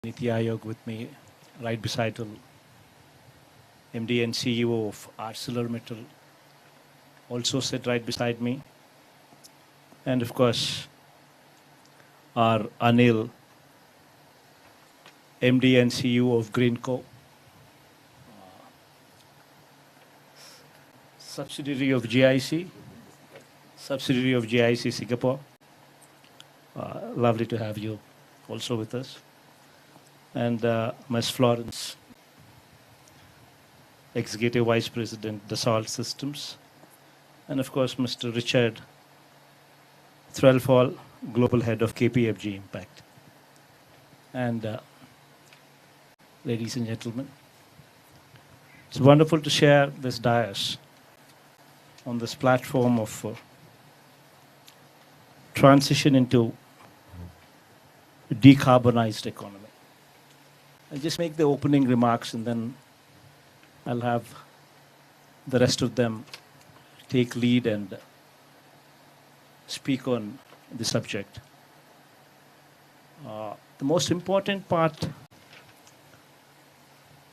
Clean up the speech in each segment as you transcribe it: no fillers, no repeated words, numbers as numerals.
Niti Ayog with me, right beside him, MD and CEO of ArcelorMittal, also sit right beside me. And of course, our Anil, MD and CEO of Greenco, subsidiary of GIC Singapore. Lovely to have you also with us. And Ms. Florence, Executive Vice President, Dassault Systems. And of course, Mr. Richard Threlfall, Global Head of KPFG Impact. And ladies and gentlemen, it's wonderful to share this dais on this platform of transition into a decarbonized economy. I'll just make the opening remarks and then I'll have the rest of them take lead and speak on the subject. The most important part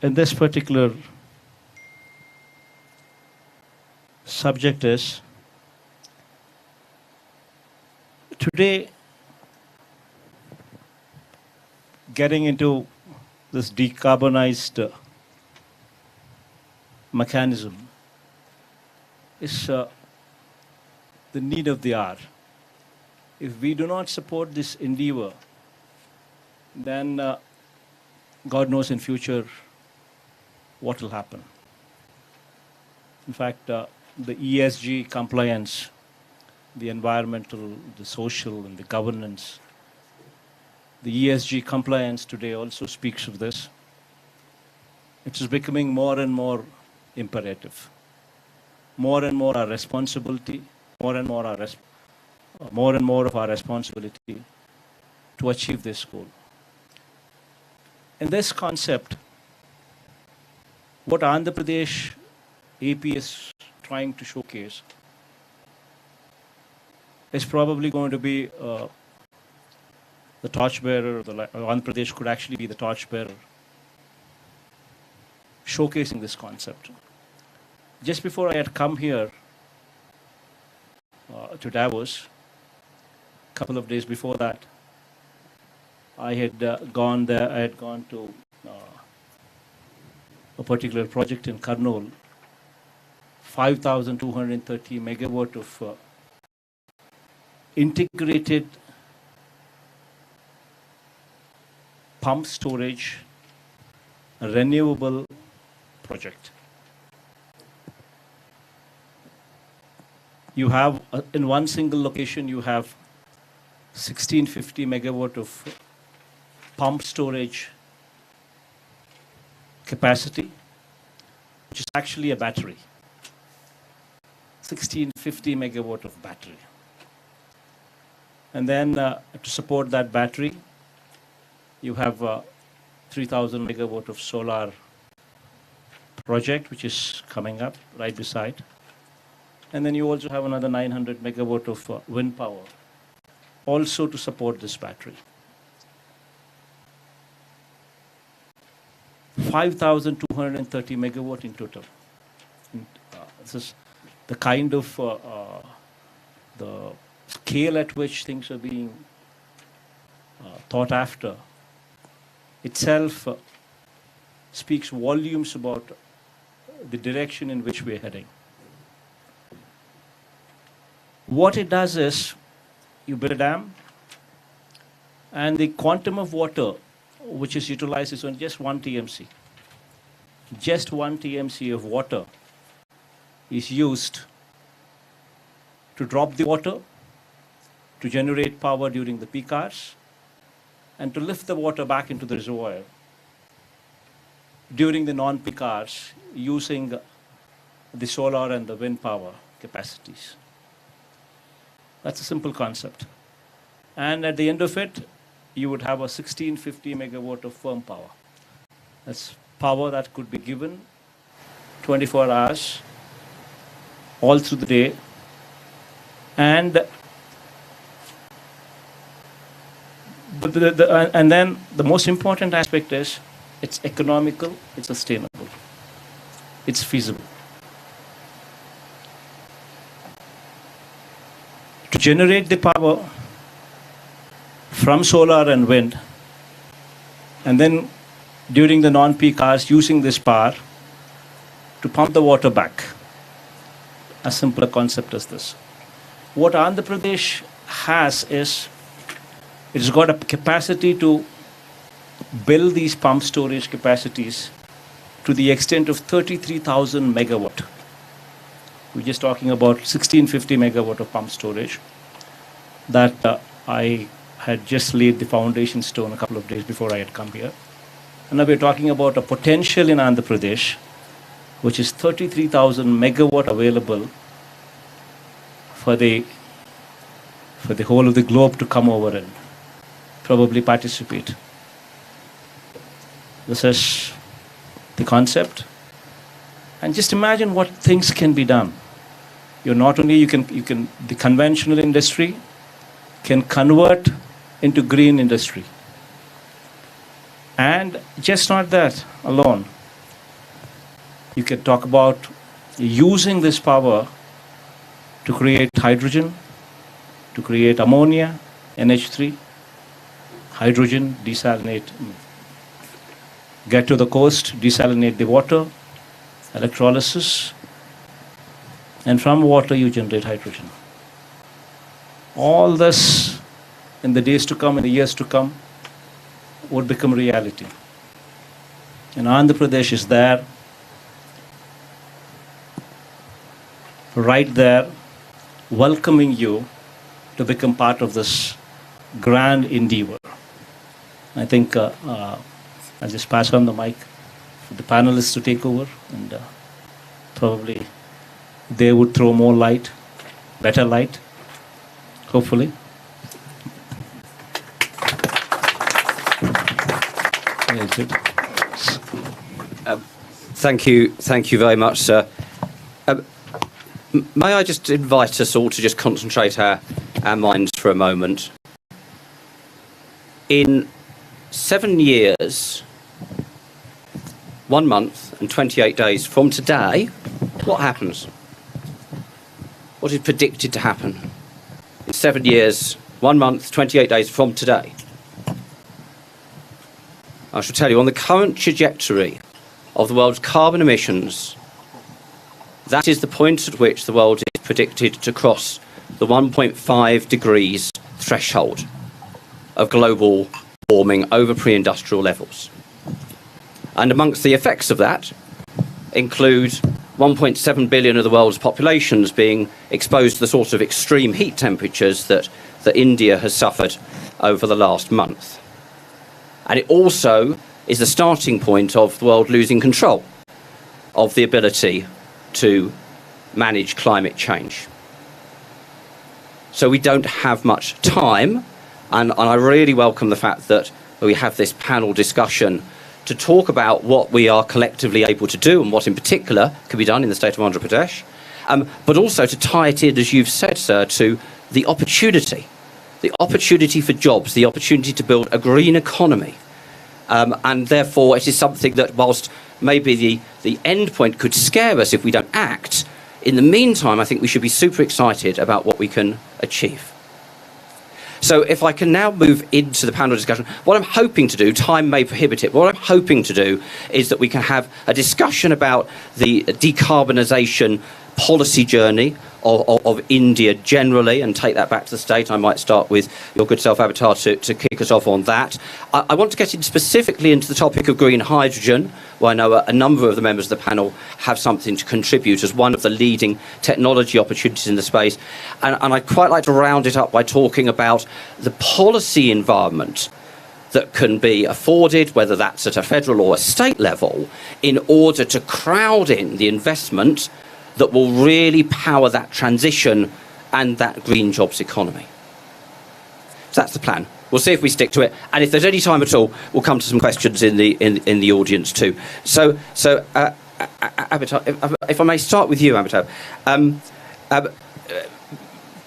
in this particular subject is today getting into this decarbonized mechanism is the need of the hour. If we do not support this endeavor, then God knows in future what will happen. In fact, the ESG compliance, the environmental, the social, and the governance, the ESG compliance today also speaks of this. It is becoming more and more imperative. More and more our responsibility, more and more of our responsibility to achieve this goal. In this concept, what Andhra Pradesh AP is trying to showcase is probably going to be the torchbearer. Andhra Pradesh could actually be the torchbearer showcasing this concept. Just before I had come here to Davos, a couple of days before that, I had gone there. I had gone to a particular project in Kurnool, 5,230 megawatt of integrated pump storage, renewable project. You have, in one single location, you have 1650 megawatt of pump storage capacity, which is actually a battery. 1650 megawatt of battery. And then to support that battery, you have 3000 megawatt of solar project, which is coming up right beside. And then you also have another 900 megawatt of wind power, also to support this battery. 5,230 megawatt in total. This is the kind of the scale at which things are being thought after itself speaks volumes about the direction in which we're heading. What it does is, you build a dam, and the quantum of water which is utilized is on just 1 TMC. Just 1 TMC of water is used to drop the water, to generate power during the peak hours, and to lift the water back into the reservoir during the non-peak hours using the solar and the wind power capacities. That's a simple concept. And at the end of it, you would have a 1650 megawatt of firm power. That's power that could be given 24 hours all through the day. And and then the most important aspect is it's economical, it's sustainable, it's feasible. To generate the power from solar and wind, and then during the non-peak hours using this power to pump the water back. As simple a concept as this. What Andhra Pradesh has is, it's got a capacity to build these pump storage capacities to the extent of 33,000 megawatt. We're just talking about 1650 megawatt of pump storage that I had just laid the foundation stone a couple of days before I had come here. And now we're talking about a potential in Andhra Pradesh, which is 33,000 megawatt available for the whole of the globe to come over and probably participate. This is the concept. And just imagine what things can be done. You're not only, you can, the conventional industry can convert into green industry. And just not that alone. You can talk about using this power to create hydrogen, to create ammonia, NH3, hydrogen, desalinate, get to the coast, desalinate the water, electrolysis, and from water you generate hydrogen. All this in the days to come, in the years to come, would become reality. And Andhra Pradesh is there, right there, welcoming you to become part of this grand endeavor. I think I'll just pass on the mic for the panelists to take over, and probably they would throw more light, better light, hopefully. Thank you very much, sir. May I just invite us all to just concentrate our minds for a moment. In 7 years, 1 month and 28 days from today, what happens? What is predicted to happen? In 7 years, 1 month, 28 days from today. I shall tell you, on the current trajectory of the world's carbon emissions, that is the point at which the world is predicted to cross the 1.5 degrees threshold of global warming over pre-industrial levels. And amongst the effects of that include 1.7 billion of the world's populations being exposed to the sort of extreme heat temperatures that India has suffered over the last month. And it also is the starting point of the world losing control of the ability to manage climate change. So we don't have much time, and I really welcome the fact that we have this panel discussion to talk about what we are collectively able to do and what in particular can be done in the state of Andhra Pradesh, but also to tie it in, as you've said, sir, to the opportunity for jobs, the opportunity to build a green economy. And therefore it is something that, whilst maybe the end point could scare us if we don't act, in the meantime I think we should be super excited about what we can achieve. So if I can now move into the panel discussion, what I'm hoping to do, time may prohibit it, but what I'm hoping to do is that we can have a discussion about the decarbonisation policy journey of India generally, and take that back to the state. I might start with your good self, Avatar, to kick us off on that. I want to get in specifically into the topic of green hydrogen, where I know a number of the members of the panel have something to contribute as one of the leading technology opportunities in the space. And I'd quite like to round it up by talking about the policy environment that can be afforded, whether that's at a federal or a state level, in order to crowd in the investment that will really power that transition and that green jobs economy. So that's the plan. We'll see if we stick to it, and if there's any time at all, we'll come to some questions in the audience too. So Avatar, if I may start with you, Avatar.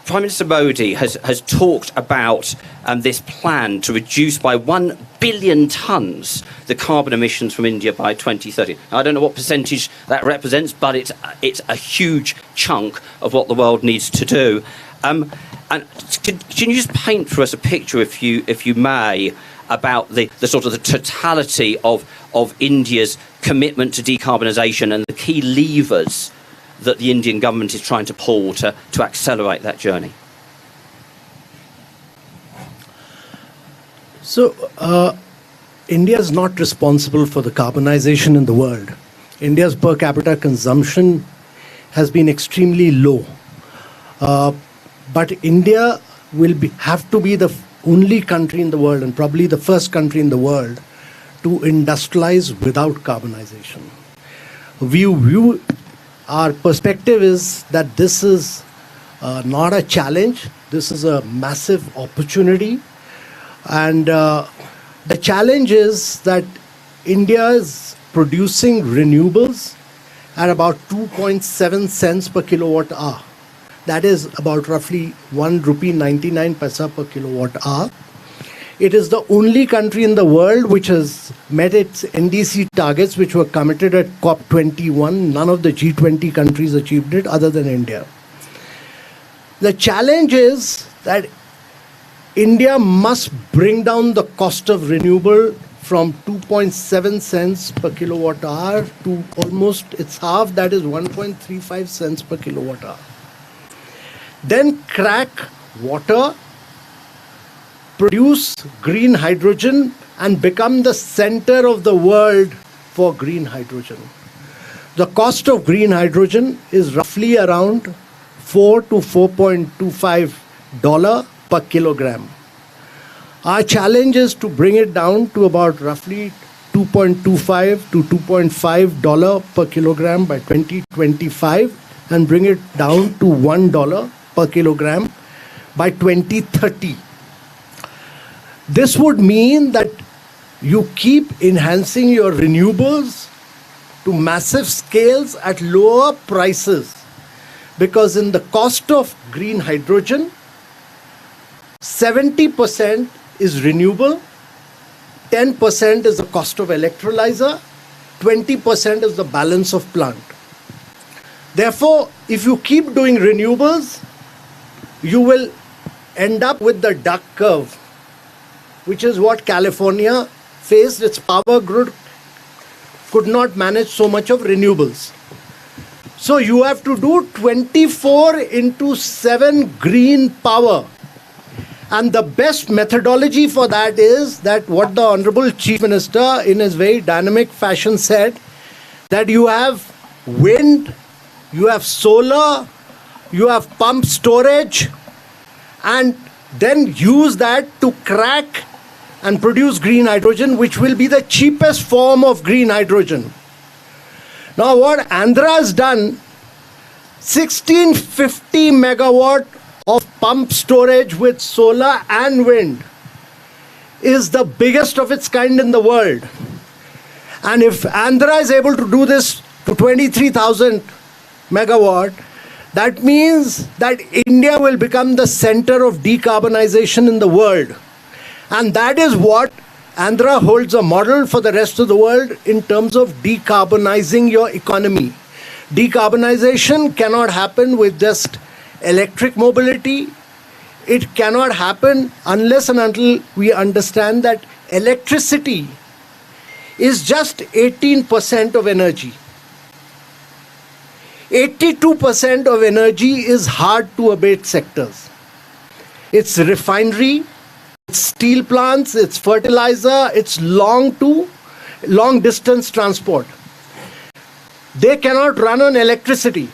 Prime Minister Modi has talked about this plan to reduce by 1 billion tonnes the carbon emissions from India by 2030. Now, I don't know what percentage that represents, but it's a huge chunk of what the world needs to do. And can you just paint for us a picture, if you may, about the sort of the totality of India's commitment to decarbonisation and the key levers that the Indian government is trying to pull to accelerate that journey? So, India is not responsible for the carbonization in the world. India's per capita consumption has been extremely low. But India will have to be the only country in the world, and probably the first country in the world, to industrialize without carbonization. Our perspective is that this is not a challenge. This is a massive opportunity. And the challenge is that India is producing renewables at about 2.7 cents per kilowatt hour. That is about roughly 1 rupee 99 paisa per kilowatt hour. It is the only country in the world which has met its NDC targets, which were committed at COP21. None of the G20 countries achieved it other than India. The challenge is that India must bring down the cost of renewable from 2.7 cents per kilowatt hour to almost its half, that is 1.35 cents per kilowatt hour. Then crack water, produce green hydrogen, and become the center of the world for green hydrogen. The cost of green hydrogen is roughly around $4 to $4.25 per kilogram. Our challenge is to bring it down to about roughly $2.25 to $2.5 per kilogram by 2025 and bring it down to $1 per kilogram by 2030. This would mean that you keep enhancing your renewables to massive scales at lower prices, because in the cost of green hydrogen, 70% is renewable, 10% is the cost of electrolyzer, 20% is the balance of plant. Therefore, if you keep doing renewables, you will end up with the duck curve, which is what California faced. Its power grid could not manage so much of renewables. So you have to do 24/7 green power. And the best methodology for that is that what the Honorable Chief Minister in his very dynamic fashion said, that you have wind, you have solar, you have pump storage, and then use that to crack and produce green hydrogen, which will be the cheapest form of green hydrogen. Now what Andhra has done, 1650 megawatt of pump storage with solar and wind is the biggest of its kind in the world. And if Andhra is able to do this to 23,000 megawatt, that means that India will become the center of decarbonization in the world. And that is what Andhra holds a model for the rest of the world in terms of decarbonizing your economy. Decarbonization cannot happen with just electric mobility. It cannot happen unless and until we understand that electricity is just 18% of energy. 82% of energy is hard to abate sectors. It's refinery, it's steel plants, it's fertilizer, it's long distance transport. They cannot run on electricity.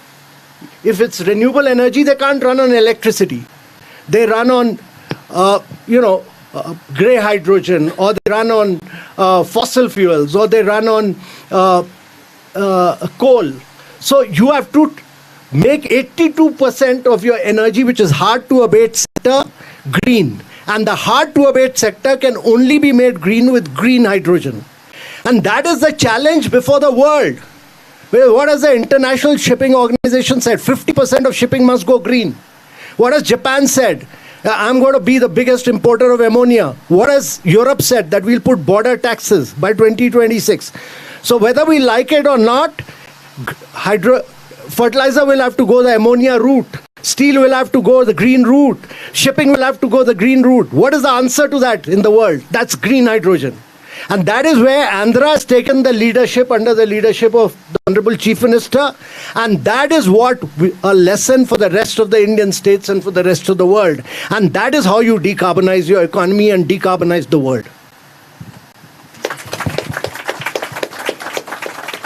If it's renewable energy, they can't run on electricity. They run on, grey hydrogen, or they run on fossil fuels, or they run on coal. So you have to make 82% of your energy, which is hard to abate sector, green. And the hard to abate sector can only be made green with green hydrogen. And that is the challenge before the world. What has the International Shipping Organization said? 50% of shipping must go green. What has Japan said? I'm going to be the biggest importer of ammonia. What has Europe said? That we'll put border taxes by 2026. So whether we like it or not, fertilizer will have to go the ammonia route. Steel will have to go the green route. Shipping will have to go the green route. What is the answer to that in the world? That's green hydrogen. And that is where Andhra has taken the leadership under the leadership of the Honorable Chief Minister. And that is what a lesson for the rest of the Indian states and for the rest of the world. And that is how you decarbonize your economy and decarbonize the world.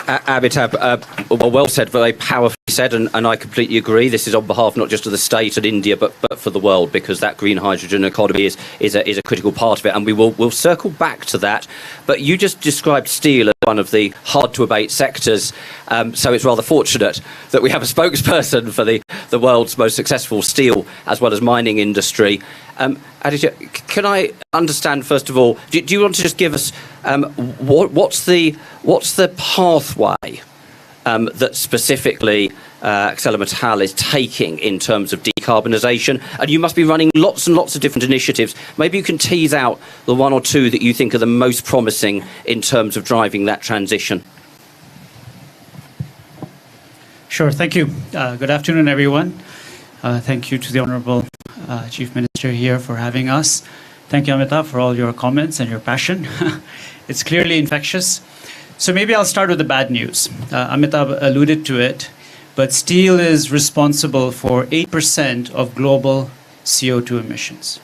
Amitabh, well said, very powerfully said, and I completely agree. This is on behalf not just of the state and India, but for the world, because that green hydrogen economy is a critical part of it, and we'll circle back to that. But you just described steel as one of the hard-to-abate sectors, so it's rather fortunate that we have a spokesperson for the world's most successful steel as well as mining industry. Aditya, can I understand, first of all, do you want to just give us what's the pathway that specifically ArcelorMittal is taking in terms of decarbonisation? And you must be running lots and lots of different initiatives. Maybe you can tease out the one or two that you think are the most promising in terms of driving that transition. Sure, thank you. Good afternoon, everyone. Thank you to the Honourable Chief Minister here for having us. Thank you, Amitabh, for all your comments and your passion. It's clearly infectious. So maybe I'll start with the bad news. Amitabh alluded to it, but steel is responsible for 8% of global CO2 emissions.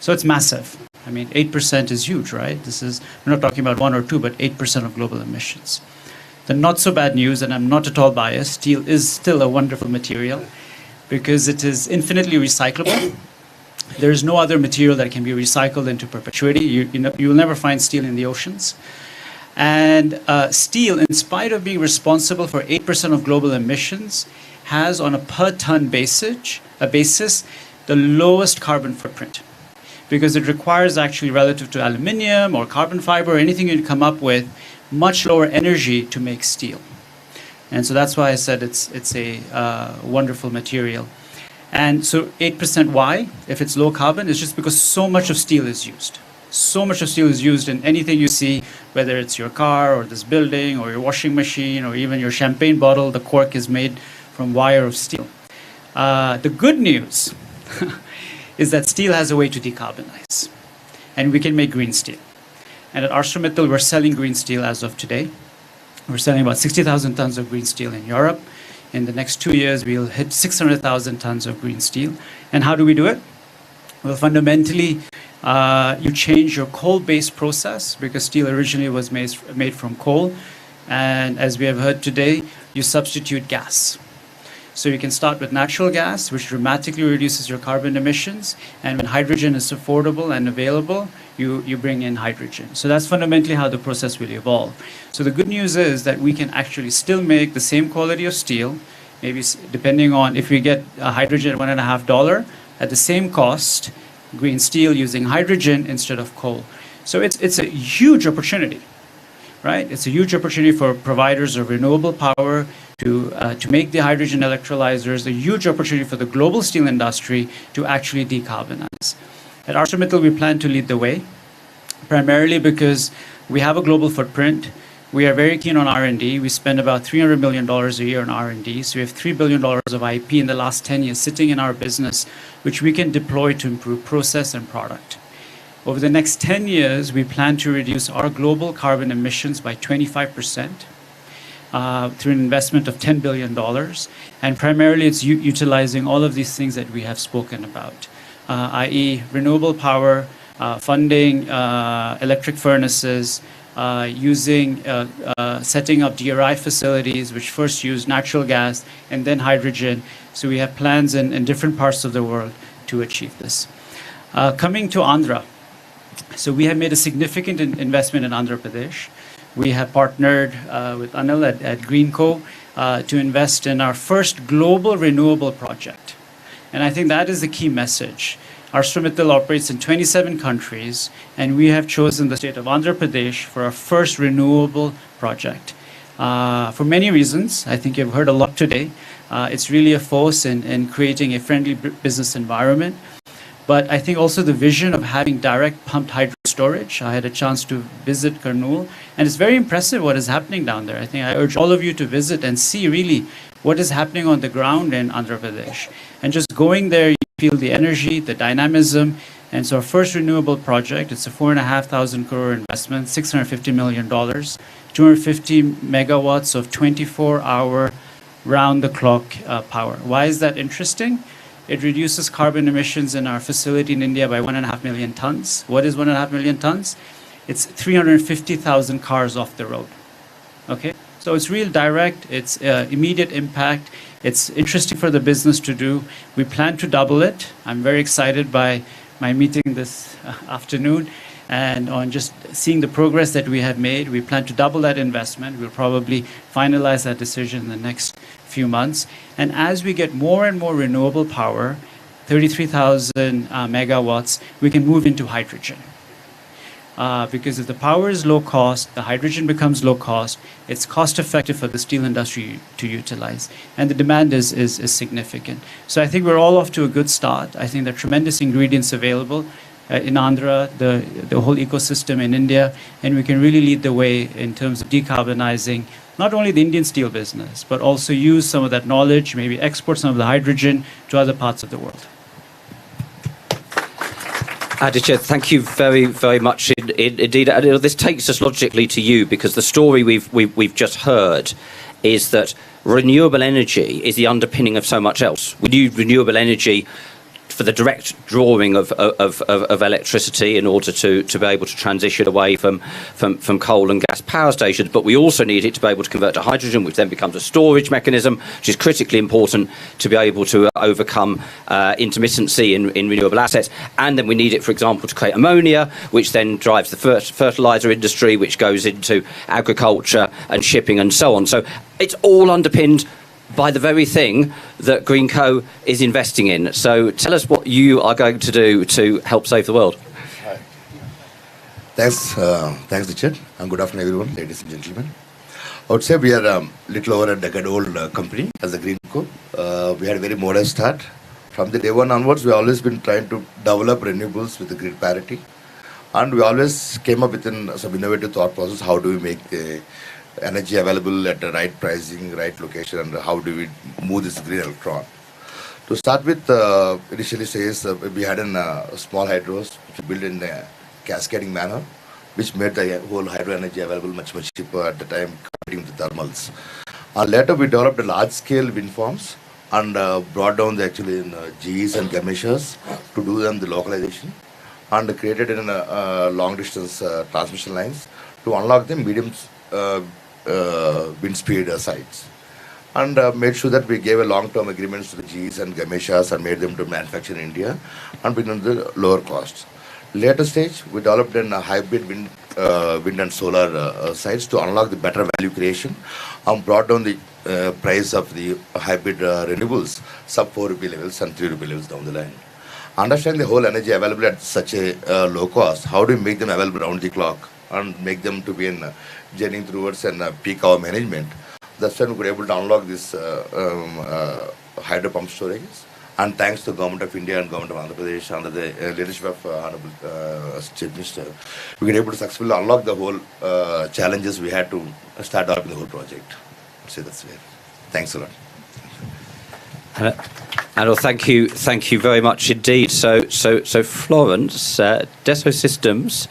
So it's massive. I mean, 8% is huge, right? We're not talking about 1 or 2, but 8% of global emissions. The not so bad news, and I'm not at all biased, steel is still a wonderful material because it is infinitely recyclable. There is no other material that can be recycled into perpetuity. You will never find steel in the oceans. And steel, in spite of being responsible for 8% of global emissions, has on a per ton basis the lowest carbon footprint, because it requires actually, relative to aluminium or carbon fiber or anything you'd come up with, much lower energy to make steel. And so that's why I said it's a wonderful material. And so 8%, why? If it's low carbon, it's just because so much of steel is used. So much of steel is used in anything you see, whether it's your car or this building or your washing machine or even your champagne bottle, the cork is made from wire of steel. The good news is that steel has a way to decarbonize, and we can make green steel. And at ArcelorMittal, we're selling green steel as of today. We're selling about 60,000 tons of green steel in Europe. In the next 2 years, we'll hit 600,000 tons of green steel. And how do we do it? Well, fundamentally, you change your coal-based process, because steel originally was made from coal. And as we have heard today, you substitute gas. So you can start with natural gas, which dramatically reduces your carbon emissions. And when hydrogen is affordable and available, you bring in hydrogen. So that's fundamentally how the process will evolve. So the good news is that we can actually still make the same quality of steel, maybe depending on if we get hydrogen at $1.50 at the same cost, green steel using hydrogen instead of coal. So it's a huge opportunity, right? It's a huge opportunity for providers of renewable power to make the hydrogen electrolyzers, a huge opportunity for the global steel industry to actually decarbonize. At ArcelorMittal, we plan to lead the way, primarily because we have a global footprint. We are very keen on R&D. We spend about $300 million a year on R&D. So we have $3 billion of IP in the last 10 years sitting in our business, which we can deploy to improve process and product. Over the next 10 years, we plan to reduce our global carbon emissions by 25%. Through an investment of $10 billion. And primarily it's utilizing all of these things that we have spoken about, i.e. renewable power, funding electric furnaces, setting up DRI facilities, which first use natural gas and then hydrogen. So we have plans in different parts of the world to achieve this. Coming to Andhra. So we have made a significant investment in Andhra Pradesh. We have partnered with Anil at Greenco to invest in our first global renewable project. And I think that is the key message. ArcelorMittal operates in 27 countries, and we have chosen the state of Andhra Pradesh for our first renewable project. For many reasons, I think you've heard a lot today. It's really a force in creating a friendly business environment. But I think also the vision of having direct pumped hydro storage. I had a chance to visit Kurnool, and it's very impressive what is happening down there. I think I urge all of you to visit and see really what is happening on the ground in Andhra Pradesh. And just going there, you feel the energy, the dynamism. And so our first renewable project, it's a 4,500 crore investment, $650 million, 250 megawatts of 24-hour round-the-clock power. Why is that interesting? It reduces carbon emissions in our facility in India by 1.5 million tons. What is 1.5 million tons? It's 350,000 cars off the road. Okay? So it's real direct, it's immediate impact, it's interesting for the business to do. We plan to double it. I'm very excited by my meeting this afternoon and on just seeing the progress that we have made. We plan to double that investment. We'll probably finalize that decision in the next few months. And as we get more and more renewable power, 33,000 megawatts, we can move into hydrogen. Because if the power is low cost, the hydrogen becomes low cost, it's cost effective for the steel industry to utilize. And the demand is significant. So I think we're all off to a good start. I think there are tremendous ingredients available in Andhra, the whole ecosystem in India, and we can really lead the way in terms of decarbonizing not only the Indian steel business, but also use some of that knowledge, maybe export some of the hydrogen to other parts of the world. Aditya, thank you very, very much indeed. This takes us logically to you, because the story we've just heard is that renewable energy is the underpinning of so much else. We need renewable energy for the direct drawing of electricity in order to be able to transition away from coal and gas power stations, but we also need it to be able to convert to hydrogen, which then becomes a storage mechanism, which is critically important to be able to overcome intermittency in renewable assets. And then we need it, for example, to create ammonia, which then drives the fertilizer industry, which goes into agriculture and shipping and so on. So it's all underpinned by the very thing that Greenco is investing in. So tell us what you are going to do to help save the world. Thanks, Richard, and good afternoon, everyone, ladies and gentlemen. I would say we are a little over a decade-old company as a Greenco. We had a very modest start. From the day one onwards, we always been trying to develop renewables with the grid parity, and we always came up with some innovative thought process. How do we make the energy available at the right pricing, right location, and how do we move this green electron? To start with, initially says we had a small hydros which we built in a cascading manner, which made the whole hydro energy available much cheaper at the time compared with the thermals. Later we developed a large-scale wind farms and brought down the actually in GEs and Gameshas to do them the localization, and created in long-distance transmission lines to unlock the medium wind speed sites, and made sure that we gave a long-term agreements to the GEs and Gameshas and made them to manufacture in India and bring them to the lower costs. Later stage, we developed a hybrid wind and solar sites to unlock the better value creation and brought down the price of the hybrid renewables sub 4 rupee levels and 3 rupee levels down the line. Understand the whole energy available at such a low cost. How do we make them available round the clock and make them to be in journeying towards peak hour management? That's when we were able to unlock this hydro pump storages. And thanks to the Government of India and Government of Andhra Pradesh under the leadership of Honorable Chief Minister, we were able to successfully unlock the whole challenges we had to start developing the whole project. So that's it. Thanks a lot. And thank you very much indeed. So Florence, Deso Systems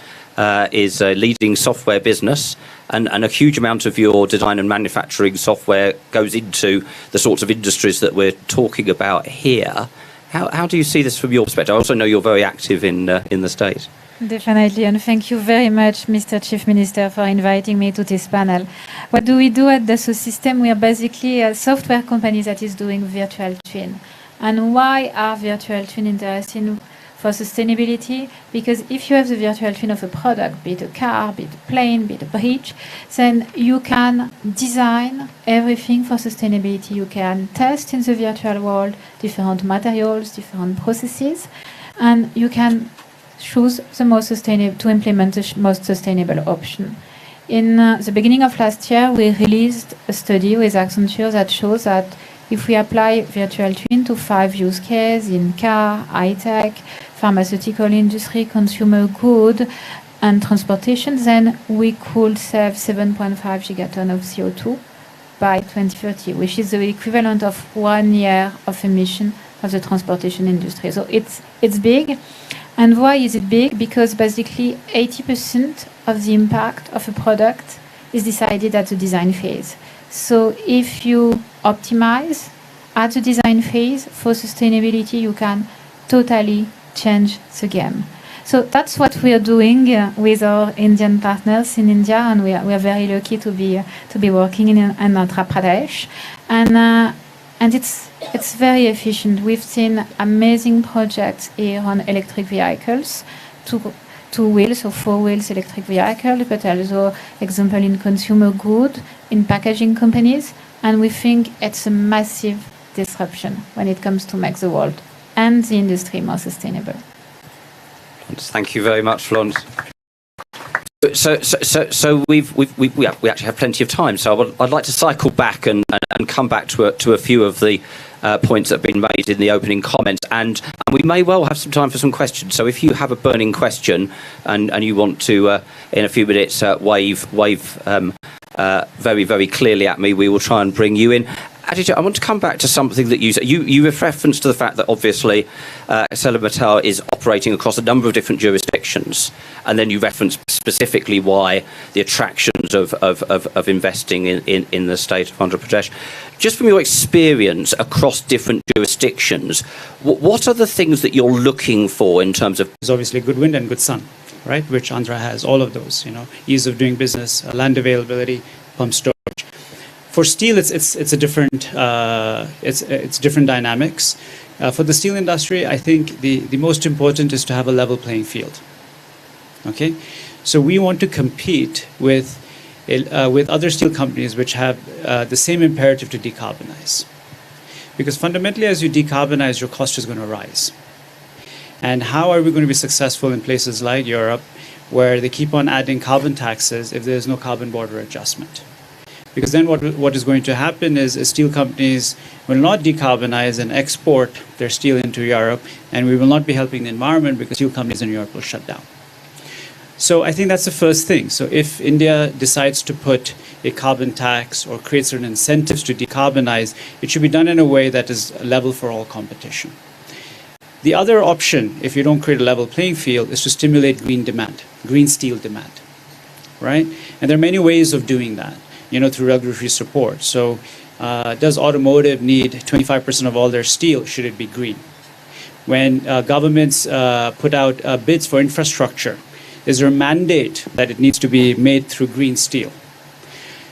is a leading software business, and a huge amount of your design and manufacturing software goes into the sorts of industries that we're talking about here. How do you see this from your perspective? I also know you're very active in the state. Definitely, and thank you very much, Mr. Chief Minister, for inviting me to this panel. What do we do at Deso System? We are basically a software company that is doing virtual twin. And why are virtual twin interesting for sustainability? Because if you have the virtual twin of a product, be it a car, be it a plane, be it a bridge, then you can design everything for sustainability. You can test in the virtual world different materials, different processes, and you can choose the most sustainable to implement the most sustainable option. In the beginning of last year, we released a study with Accenture that shows that if we apply virtual twin to 5 use cases in car, high-tech, pharmaceutical industry, consumer good, and transportation, then we could save 7.5 gigaton of CO2 by 2030, which is the equivalent of 1 year of emission of the transportation industry. So it's big. And why is it big? Because basically 80% of the impact of a product is decided at the design phase. So if you optimize at the design phase for sustainability, you can totally change the game. So that's what we are doing with our Indian partners in India, and we are very lucky to be working in Andhra Pradesh, and it's very efficient. We've seen amazing projects here on electric vehicles, two wheels or 4 wheels electric vehicles, but also example in consumer good, in packaging companies, and we think it's a massive disruption when it comes to make the world and the industry more sustainable. Thank you very much, Florence. So we actually have plenty of time. So I'd like to cycle back and come back to a few of the points that have been made in the opening comments, and we may well have some time for some questions. So if you have a burning question and you want to in a few minutes wave very, very clearly at me, we will try and bring you in. Aditya, I want to come back to something that you referenced to the fact that obviously ArcelorMittal is operating across a number of different jurisdictions, and then you referenced specifically why the attractions of investing in the state of Andhra Pradesh. Just from your experience across different jurisdictions, what are the things that you're looking for in terms of? There's obviously good wind and good sun, right? Which Andhra has, all of those. Ease of doing business, land availability, pump storage. For steel, it's a different it's different dynamics. For the steel industry, I think the most important is to have a level playing field. Okay, so we want to compete with other steel companies which have the same imperative to decarbonize, because fundamentally, as you decarbonize, your cost is going to rise. And how are we going to be successful in places like Europe, where they keep on adding carbon taxes if there is no carbon border adjustment? Because then what is going to happen is steel companies will not decarbonize and export their steel into Europe, and we will not be helping the environment because steel companies in Europe will shut down. So I think that's the first thing. So if India decides to put a carbon tax or create certain incentives to decarbonize, it should be done in a way that is level for all competition. The other option, if you don't create a level playing field, is to stimulate green demand, green steel demand, right? And there are many ways of doing that. Through regulatory support. So does automotive need 25% of all their steel? Should it be green? When governments put out bids for infrastructure, is there a mandate that it needs to be made through green steel?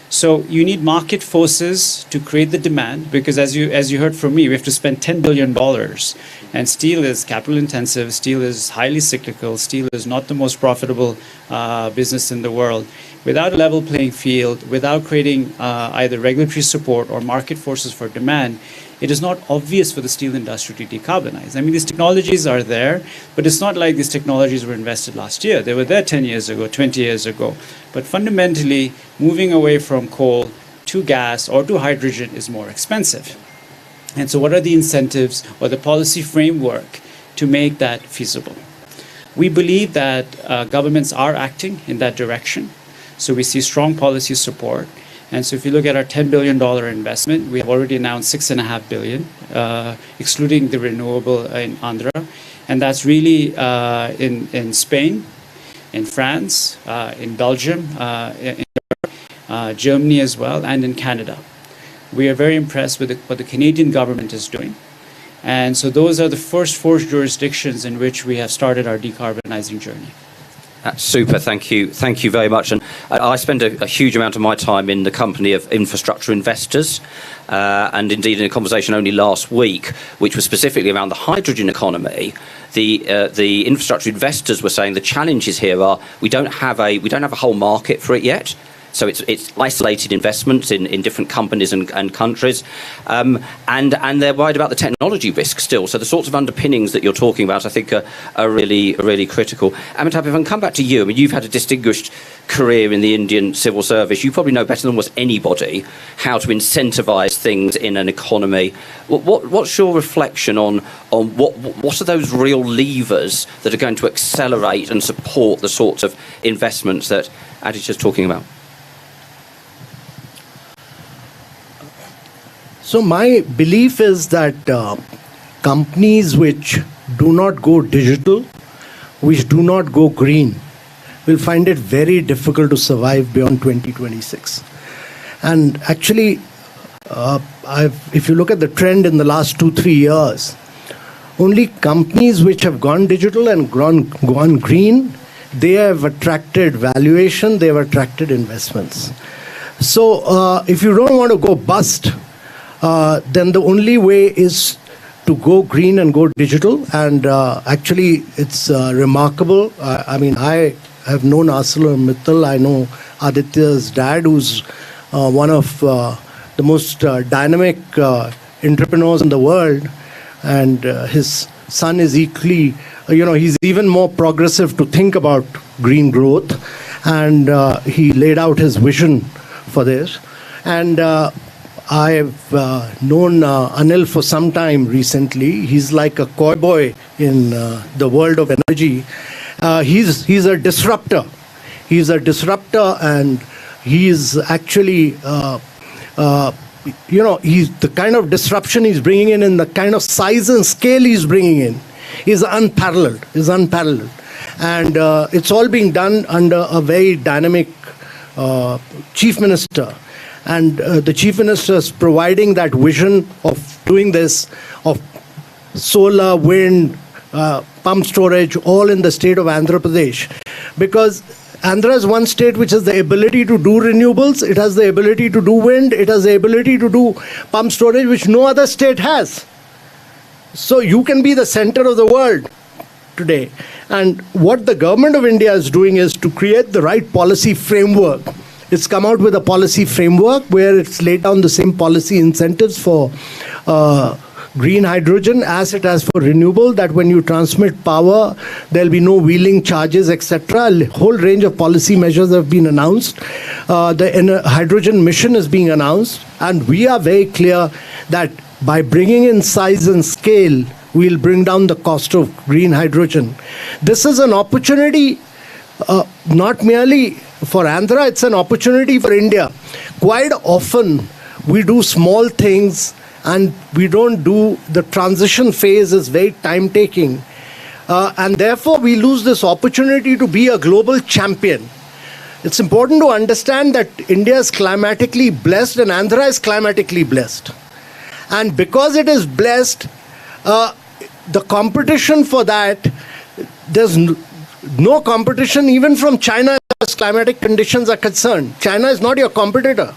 So you need market forces to create the demand, because as you heard from me, we have to spend $10 billion. And steel is capital intensive, steel is highly cyclical, steel is not the most profitable business in the world. Without a level playing field, without creating either regulatory support or market forces for demand, it is not obvious for the steel industry to decarbonize. I mean, these technologies are there, but it's not like these technologies were invested last year. They were there 10 years ago, 20 years ago. But fundamentally, moving away from coal to gas or to hydrogen is more expensive. And so what are the incentives or the policy framework to make that feasible? We believe that governments are acting in that direction. So we see strong policy support. And so if you look at our $10 billion investment, we have already announced $6.5 billion, excluding the renewable in Andhra. And that's really in Spain, in France, in Belgium, in Germany as well, and in Canada. We are very impressed with what the Canadian government is doing. And so those are the first 4 jurisdictions in which we have started our decarbonizing journey. That's super. Thank you very much. And I spend a huge amount of my time in the company of infrastructure investors, and indeed in a conversation only last week, which was specifically around the hydrogen economy. The infrastructure investors were saying the challenges here are we don't have a whole market for it yet. So it's isolated investments in different companies and countries, and they're worried about the technology risk still. So the sorts of underpinnings that you're talking about, I think, are really critical. Amitabh, if I can come back to you, I mean, you've had a distinguished career in the Indian civil service. You probably know better than almost anybody how to incentivise things in an economy. What's your reflection on what are those real levers that are going to accelerate and support the sorts of investments that Adish is talking about? So my belief is that companies which do not go digital, which do not go green, will find it very difficult to survive beyond 2026. And actually, if you look at the trend in the last 2-3 years, only companies which have gone digital and gone green, they have attracted valuation, they have attracted investments. So if you don't want to go bust, then the only way is to go green and go digital. And actually, it's remarkable. I mean, I have known ArcelorMittal. I know Aditya's dad, who's one of the most dynamic entrepreneurs in the world. And his son is equally, he's even more progressive to think about green growth. And he laid out his vision for this. And I've known Anil for some time recently. He's like a cowboy in the world of energy. He's a disruptor. He's a disruptor, and he's actually, he's the kind of disruption he's bringing in and the kind of size and scale he's bringing in is unparalleled. And it's all being done under a very dynamic chief minister. And the chief minister is providing that vision of doing this, of solar, wind, pump storage, all in the state of Andhra Pradesh. Because Andhra is one state which has the ability to do renewables, it has the ability to do wind, it has the ability to do pump storage, which no other state has. So you can be the center of the world today. And what the government of India is doing is to create the right policy framework. It's come out with a policy framework where it's laid down the same policy incentives for green hydrogen as it has for renewable, that when you transmit power, there'll be no wheeling charges, etc. A whole range of policy measures have been announced. The hydrogen mission is being announced. And we are very clear that by bringing in size and scale, we'll bring down the cost of green hydrogen. This is an opportunity, not merely for Andhra, it's an opportunity for India. Quite often, we do small things and we don't do, the transition phase is very time-taking. And therefore, we lose this opportunity to be a global champion. It's important to understand that India is climatically blessed and Andhra is climatically blessed. And because it is blessed, the competition for that, there's no competition even from China as climatic conditions are concerned. China is not your competitor.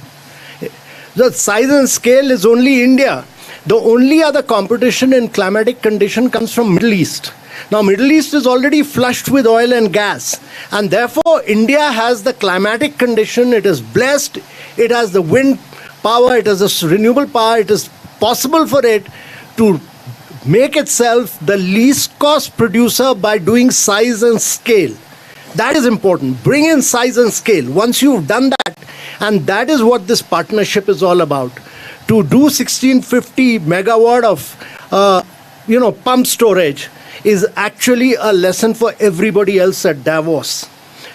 The size and scale is only India. The only other competition in climatic condition comes from Middle East. Now, Middle East is already flushed with oil and gas. And therefore, India has the climatic condition. It is blessed. It has the wind power. It has the renewable power. It is possible for it to make itself the least cost producer by doing size and scale. That is important. Bring in size and scale. Once you've done that, and that is what this partnership is all about. To do 1650 megawatt of, pump storage is actually a lesson for everybody else at Davos.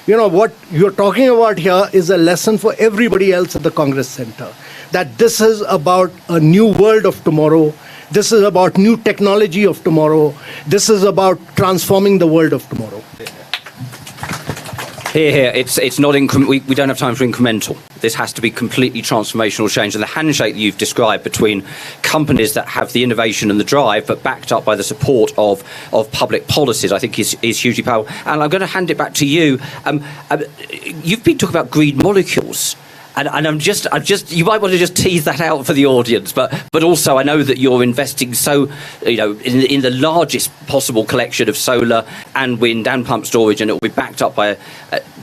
What you're talking about here is a lesson for everybody else at the Congress Center. That this is about a new world of tomorrow. This is about new technology of tomorrow. This is about transforming the world of tomorrow. Here. It's not we don't have time for incremental. This has to be completely transformational change. And the handshake that you've described between companies that have the innovation and the drive, but backed up by the support of public policies, I think is hugely powerful. And I'm going to hand it back to you. You've been talking about green molecules. And I'm just, you might want to just tease that out for the audience, but also I know that you're investing in the largest possible collection of solar and wind and pump storage, and it will be backed up by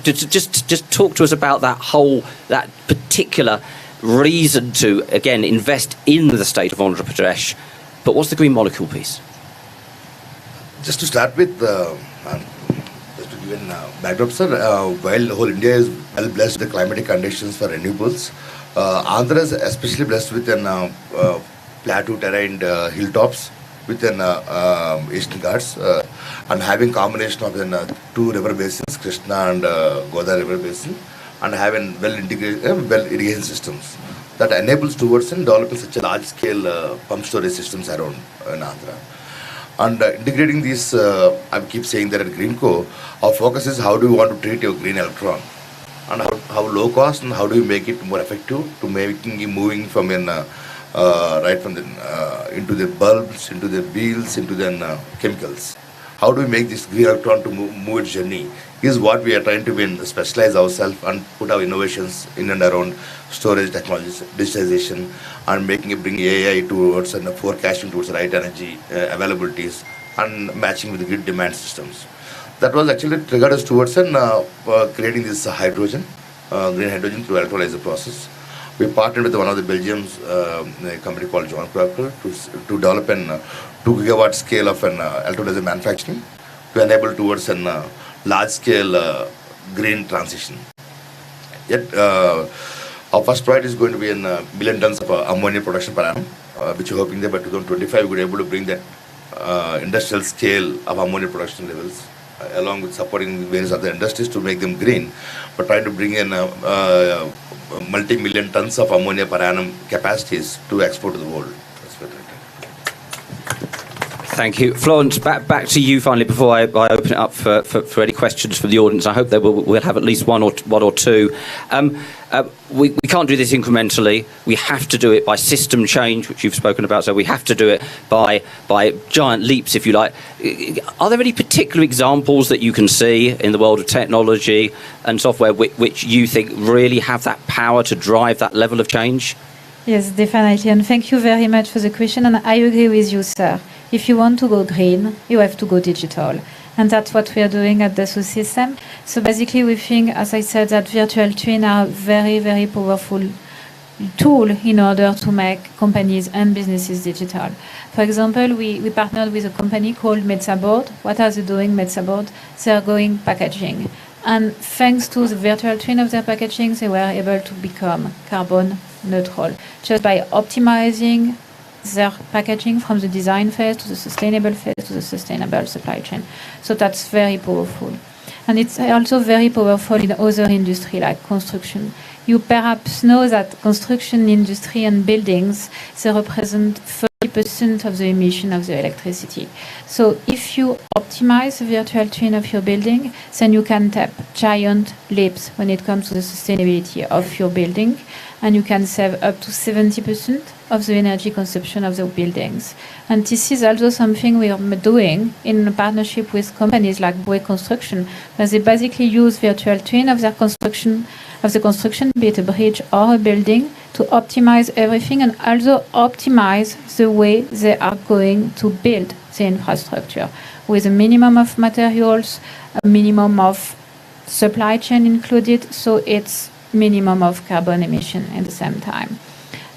just talk to us about that particular reason to, again, invest in the state of Andhra Pradesh. But what's the green molecule piece? Just to start with, just to give a backdrop, sir, while whole India is well blessed with the climatic conditions for renewables, Andhra is especially blessed with an plateau terrain, hilltops, with an Eastern Ghats, and having combination of two river basins, Krishna and Godavari river basin, and having well integrated, well irrigation systems that enables towards developing such a large scale pump storage systems around in Andhra. And integrating these, I keep saying that at Greenco, our focus is how do we want to treat your green electron, and how low cost and how do we make it more effective to making it moving from right from the into the bulbs, into the wheels, into the chemicals. How do we make this green electron to move its journey is what we are trying to specialize ourselves and put our innovations in and around storage technologies, digitization, and making it bring AI towards and forecasting towards the right energy availabilities and matching with the grid demand systems. That was actually triggered us towards creating this hydrogen, green hydrogen through electrolyzer process. We partnered with one of the Belgium's a company called John Proctor to develop a 2 gigawatt scale of an electrolyzer manufacturing to enable towards a large scale green transition. Yet our first project is going to be in million tons of ammonia production per annum, which we're hoping that by 2025 we're able to bring that industrial scale of ammonia production levels, along with supporting various other industries to make them green, but trying to bring in multi-million tons of ammonia per annum capacities to export to the world. Thank you. Florence, back to you finally before I open it up for any questions from the audience. I hope that we'll have at least one or two. We can't do this incrementally. We have to do it by system change, which you've spoken about, so we have to do it by giant leaps, if you like. Are there any particular examples that you can see in the world of technology and software which you think really have that power to drive that level of change? Yes, definitely. And thank you very much for the question. And I agree with you, sir. If you want to go green, you have to go digital. And that's what we are doing at the system. So basically, we think, as I said, that virtual twin are a very, very powerful tool in order to make companies and businesses digital. For example, we partnered with a company called Metsaboard. What are they doing, Metsaboard? They are going packaging. And thanks to the virtual twin of their packaging, they were able to become carbon neutral just by optimizing their packaging from the design phase to the sustainable phase to the sustainable supply chain. So that's very powerful. And it's also very powerful in other industry like construction. You perhaps know that construction industry and buildings, they represent 30% of the emission of the electricity. So if you optimize the virtual twin of your building, then you can take giant leaps when it comes to the sustainability of your building, and you can save up to 70% of the energy consumption of the buildings. And this is also something we are doing in partnership with companies like Bouygues Construction, where they basically use virtual twin of their construction, be it a bridge or a building, to optimize everything and also optimize the way they are going to build the infrastructure with a minimum of materials, a minimum of supply chain included, so it's minimum of carbon emission at the same time.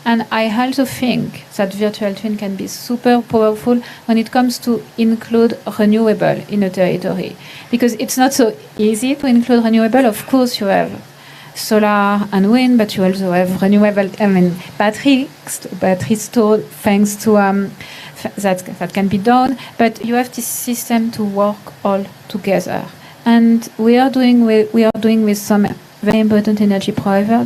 And I also think that virtual twin can be super powerful when it comes to include renewable in a territory, because it's not so easy to include renewable. Of course, you have solar and wind, but you also have renewable, battery stored thanks to that can be done. But you have this system to work all together, and we are doing with some very important energy provider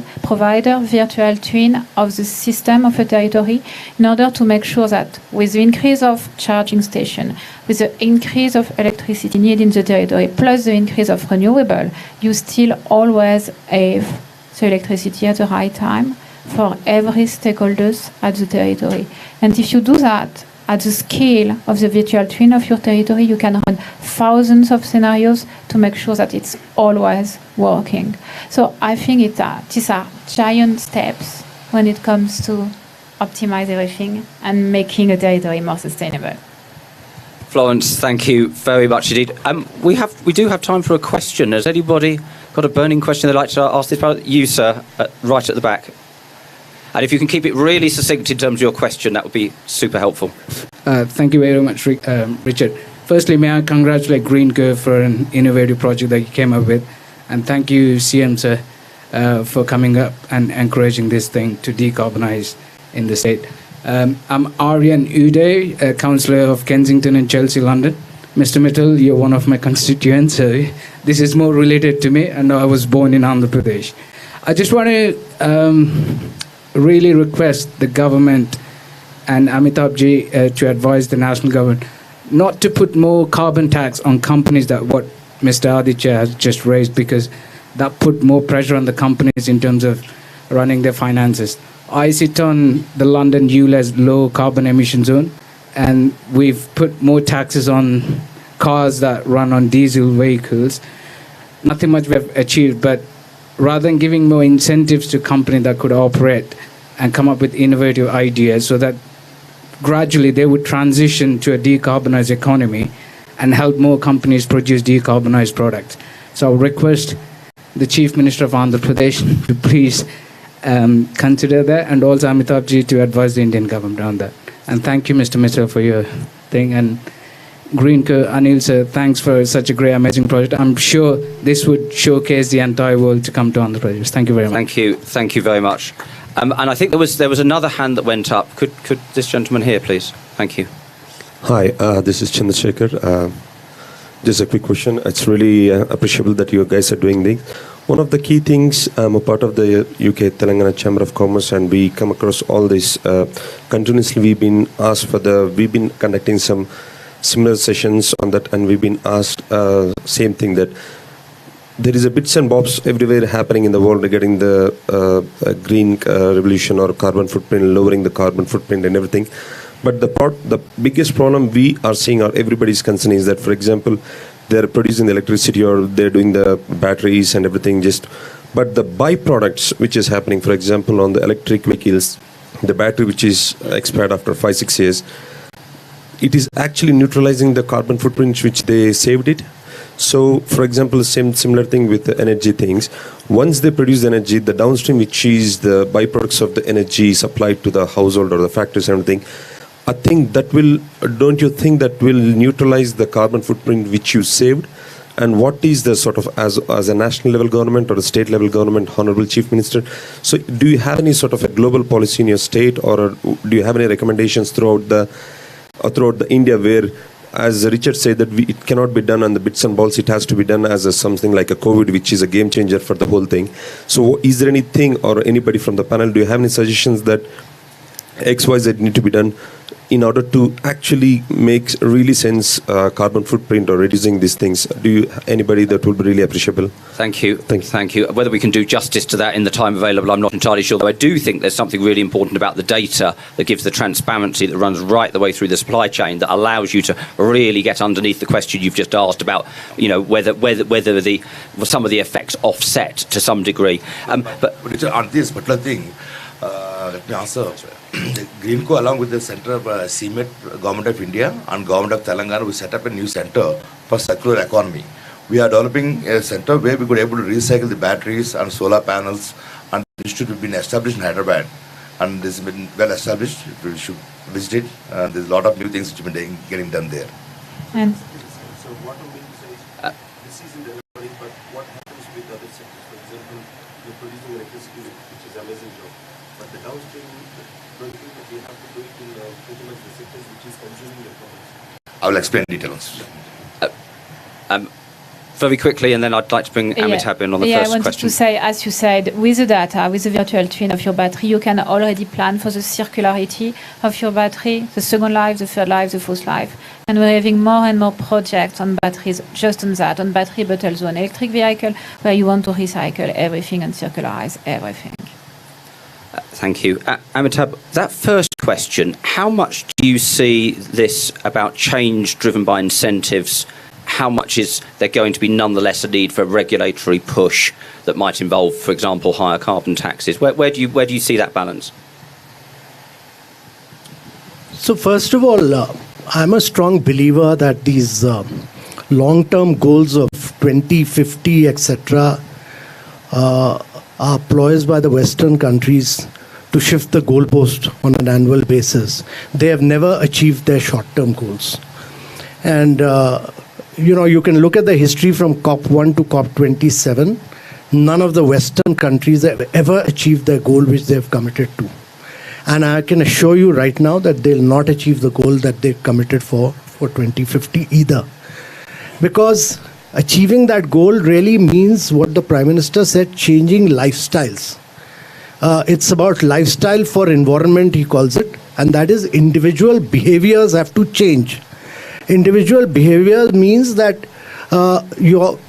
virtual twin of the system of a territory in order to make sure that with the increase of charging station, with the increase of electricity need in the territory, plus the increase of renewable, you still always have the electricity at the right time for every stakeholders at the territory. And if you do that at the scale of the virtual twin of your territory, you can run thousands of scenarios to make sure that it's always working. So I think these are giant steps when it comes to optimize everything and making a territory more sustainable. Florence, thank you very much indeed. We do have time for a question. Has anybody got a burning question they'd like to ask this panel? You, sir, right at the back. And if you can keep it really succinct in terms of your question, that would be super helpful. Thank you very much, Richard. Firstly, may I congratulate Greenco for an innovative project that you came up with. And thank you, CM, sir, for coming up and encouraging this thing to decarbonize in the state. I'm Aryan Uday, a councillor of Kensington and Chelsea, London. Mr. Mittal, you're one of my constituents, so this is more related to me, and I was born in Andhra Pradesh. I just want to really request the government and Amitabh Ji to advise the national government not to put more carbon tax on companies that what Mr. Aditya has just raised, because that put more pressure on the companies in terms of running their finances. I sit on the London ULEZ low carbon emission zone, and we've put more taxes on cars that run on diesel vehicles. Nothing much we've achieved, but rather than giving more incentives to companies that could operate and come up with innovative ideas so that gradually they would transition to a decarbonized economy and help more companies produce decarbonized products. So I'll request the Chief Minister of Andhra Pradesh to please consider that, and also Amitabh Ji to advise the Indian government on that. And thank you, Mr. Mittal, for your thing. And Greenco, Anil, sir, thanks for such a great, amazing project. I'm sure this would showcase the entire world to come to Andhra Pradesh. Thank you very much. Thank you very much. And I think there was another hand that went up. Could this gentleman here, please? Thank you. Hi, this is Chandrasekhar. Just a quick question. It's really appreciable that you guys are doing this. One of the key things, I'm a part of the UK Telangana Chamber of Commerce, and we come across all this continuously. We've been conducting some similar sessions on that, and we've been asked same thing, that there is a bits and bobs everywhere happening in the world regarding the green revolution or carbon footprint, lowering the carbon footprint and everything. But the biggest problem we are seeing, or everybody's concern, is that, for example, they're producing the electricity or they're doing the batteries and everything, but the byproducts which is happening, for example, on the electric vehicles, the battery which is expired after 5-6 years, it is actually neutralizing the carbon footprint which they saved it. So, for example, similar thing with the energy things. Once they produce energy, the downstream, which is the byproducts of the energy supplied to the household or the factories and everything, I think that will, don't you think that will neutralize the carbon footprint which you saved? And what is the sort of, as a national level government or a state level government, Honorable Chief Minister, so do you have any sort of a global policy in your state, or do you have any recommendations throughout the India where, as Richard said, that it cannot be done on the bits and balls, it has to be done as something like a COVID, which is a game changer for the whole thing. So is there anything, or anybody from the panel, do you have any suggestions that XYZ need to be done in order to actually make really sense carbon footprint or reducing these things? Anybody that will be really appreciable? Thank you. Whether we can do justice to that in the time available, I'm not entirely sure. Though I do think there's something really important about the data that gives the transparency that runs right the way through the supply chain, that allows you to really get underneath the question you've just asked about, whether some of the effects offset to some degree. But on this particular thing, let me answer. Greenco, along with the Center of CMET, Government of India and Government of Telangana, we set up a new center for circular economy. We are developing a center where we could able to recycle the batteries and solar panels, and the institute has been established in Hyderabad, and this has been well established. We should visit it. There's a lot of new things which have been getting done there. And So what I'm going to say is, this is in the recording, but what happens with other sectors? For example, you're producing electricity, which is an amazing job, but the downstream, don't you think that we have to do it in pretty much the sectors which is consuming your products? I will explain details. Very quickly, and then I'd like to bring Amitabh in on the first I wanted question. to say, as you said, with the data, with the virtual twin of your battery, you can already plan for the circularity of your battery, the second life, the third life, the fourth life. And we're having more and more projects on batteries, just on that, on battery, but also on electric vehicle, where you want to recycle everything and circularize everything. Thank you. Amitabh, that first question, how much do you see this about change driven by incentives? How much is there going to be nonetheless a need for a regulatory push that might involve, for example, higher carbon taxes? Where do you see that balance? So first of all, I'm a strong believer that these long-term goals of 2050, etc., are ploys by the Western countries to shift the goalpost on an annual basis. They have never achieved their short-term goals. And, you can look at the history from COP1 to COP27. None of the Western countries have ever achieved their goal which they have committed to. And I can assure you right now that they'll not achieve the goal that they committed for 2050 either. Because achieving that goal really means what the Prime Minister said, changing lifestyles. It's about lifestyle for environment, he calls it, and that is individual behaviors have to change. Individual behavior means that your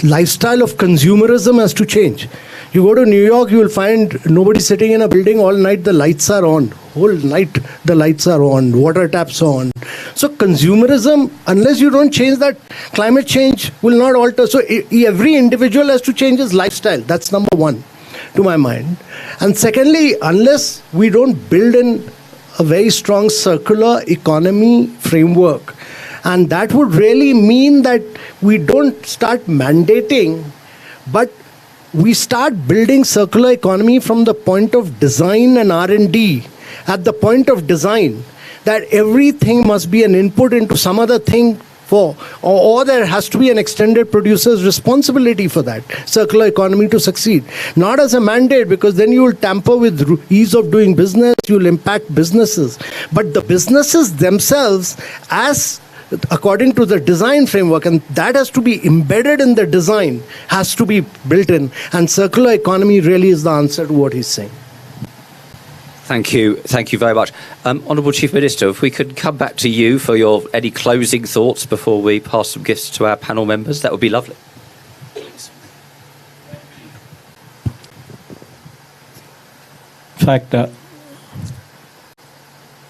lifestyle of consumerism has to change. You go to New York, you will find nobody sitting in a building all night, the lights are on. Whole night the lights are on, water taps on. So consumerism, unless you don't change that, climate change will not alter. So every individual has to change his lifestyle. That's number one, to my mind. And secondly, unless we don't build in a very strong circular economy framework, and that would really mean that we don't start mandating, but we start building circular economy from the point of design and R&D. At the point of design, that everything must be an input into some other thing or there has to be an extended producer's responsibility for that circular economy to succeed. Not as a mandate, because then you will tamper with ease of doing business, you will impact businesses. But the businesses themselves, as according to the design framework, and that has to be embedded in the design, has to be built in. And circular economy really is the answer to what he's saying. Thank you very much. Honourable Chief Minister, if we could come back to you for any closing thoughts before we pass some gifts to our panel members, that would be lovely. In fact, the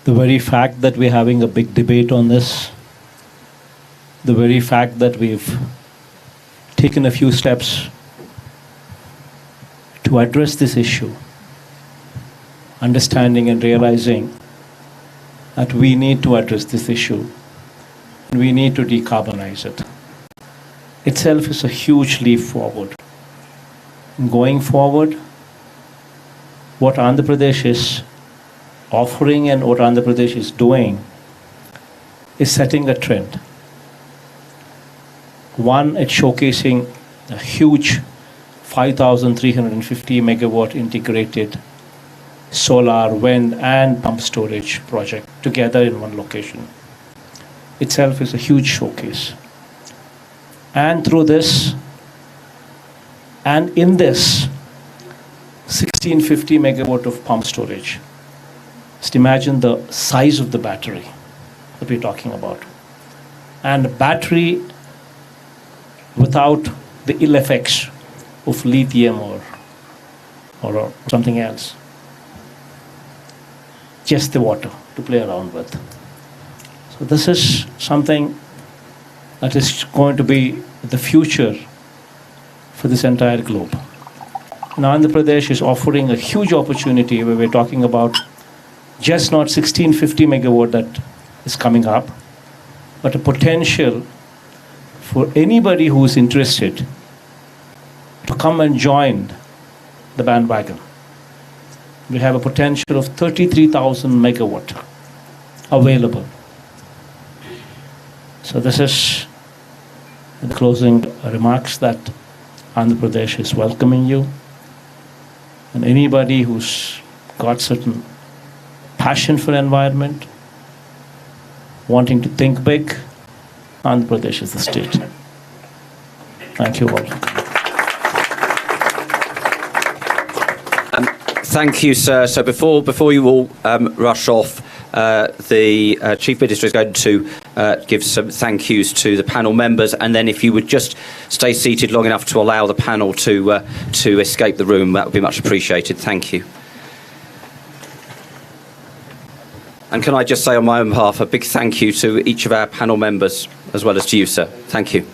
very fact that we're having a big debate on this, the very fact that we've taken a few steps to address this issue, understanding and realizing that we need to address this issue and we need to decarbonize it, itself is a huge leap forward. Going forward, what Andhra Pradesh is offering and what Andhra Pradesh is doing is setting a trend. One, it's showcasing a huge 5,350 megawatt integrated solar, wind and pump storage project together in one location. Itself is a huge showcase. And through this, and in this 1650 megawatt of pump storage, just imagine the size of the battery that we're talking about. And a battery without the ill effects of lithium or something else. Just the water to play around with. So this is something that is going to be the future for this entire globe. And Andhra Pradesh is offering a huge opportunity where we're talking about just not 1650 megawatt that is coming up, but a potential for anybody who is interested to come and join the bandwagon. We have a potential of 33,000 megawatt available. So this is the closing remarks that Andhra Pradesh is welcoming you. And anybody who's got certain passion for environment, wanting to think big, Andhra Pradesh is the state. Thank you all. Thank you, sir. So before you all rush off, the Chief Minister is going to give some thank yous to the panel members, and then if you would just stay seated long enough to allow the panel to escape the room, that would be much appreciated. Thank you. And can I just say on my own behalf a big thank you to each of our panel members, as well as to you, sir. Thank you.